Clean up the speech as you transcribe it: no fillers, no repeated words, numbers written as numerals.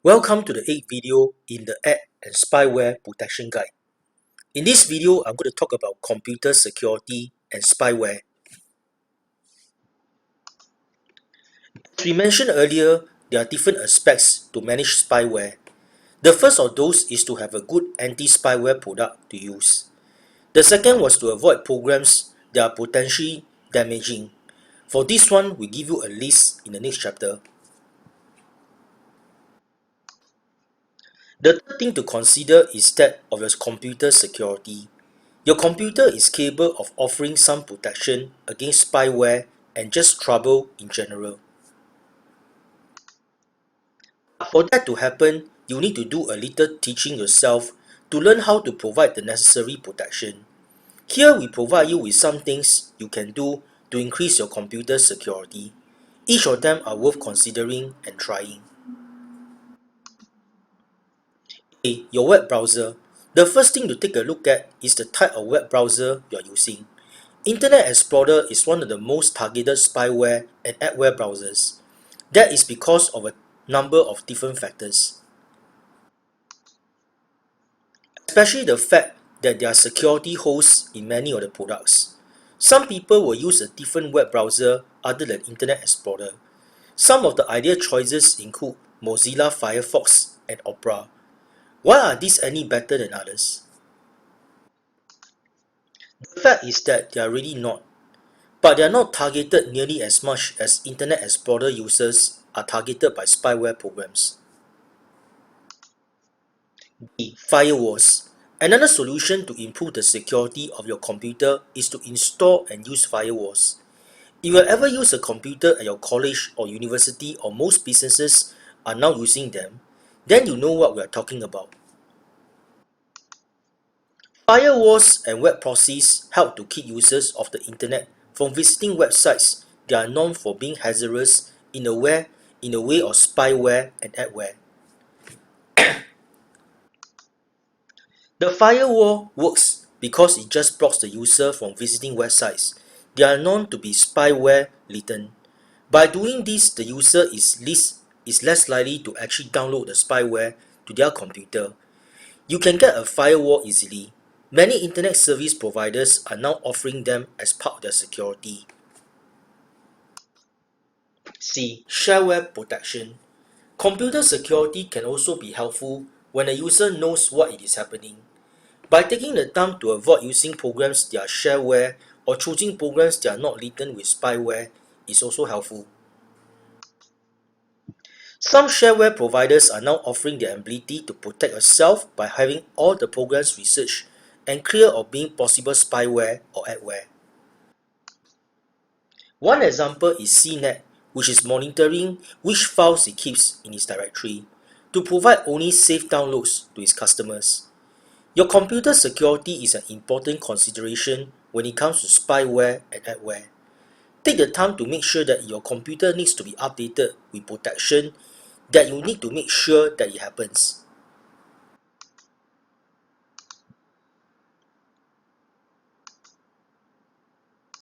Welcome to the 8th video in the Ad and Spyware Protection Guide. In this video, I'm going to talk about computer security and spyware. As we mentioned earlier, there are different aspects to manage spyware. The first of those is to have a good anti-spyware product to use. The second was to avoid programs that are potentially damaging. For this one, we give you a list in the next chapter. The third thing to consider is that of your computer security. Your computer is capable of offering some protection against spyware and just trouble in general. For that to happen, you need to do a little teaching yourself to learn how to provide the necessary protection. Here we provide you with some things you can do to increase your computer security. Each of them are worth considering and trying. A. Your web browser. The first thing to take a look at is the type of web browser you are using. Internet Explorer is one of the most targeted spyware and adware browsers. That is because of a number of different factors, especially the fact that there are security holes in many of the products. Some people will use a different web browser other than Internet Explorer. Some of the ideal choices include Mozilla Firefox and Opera. Why are these any better than others? The fact is that they are really not, but they are not targeted nearly as much as Internet Explorer users are targeted by spyware programs. B. Firewalls. Another solution to improve the security of your computer is to install and use firewalls. If you ever use a computer at your college or university, or most businesses are now using them, then you know what we are talking about. Firewalls and web proxies help to keep users of the internet from visiting websites that are known for being hazardous in a way of spyware and adware. The firewall works because it just blocks the user from visiting websites that are known to be spyware laden. By doing this, the user is less likely to actually download the spyware to their computer. You can get a firewall easily. Many internet service providers are now offering them as part of their security. C. Shareware protection. Computer security can also be helpful when a user knows what it is happening. By taking the time to avoid using programs that are shareware or choosing programs that are not laden with spyware is also helpful. Some shareware providers are now offering the ability to protect yourself by having all the programs researched and clear of being possible spyware or adware. One example is CNET, which is monitoring which files it keeps in its directory to provide only safe downloads to its customers. Your computer security is an important consideration when it comes to spyware and adware. Take the time to make sure that your computer needs to be updated with protection that you need to make sure that it happens.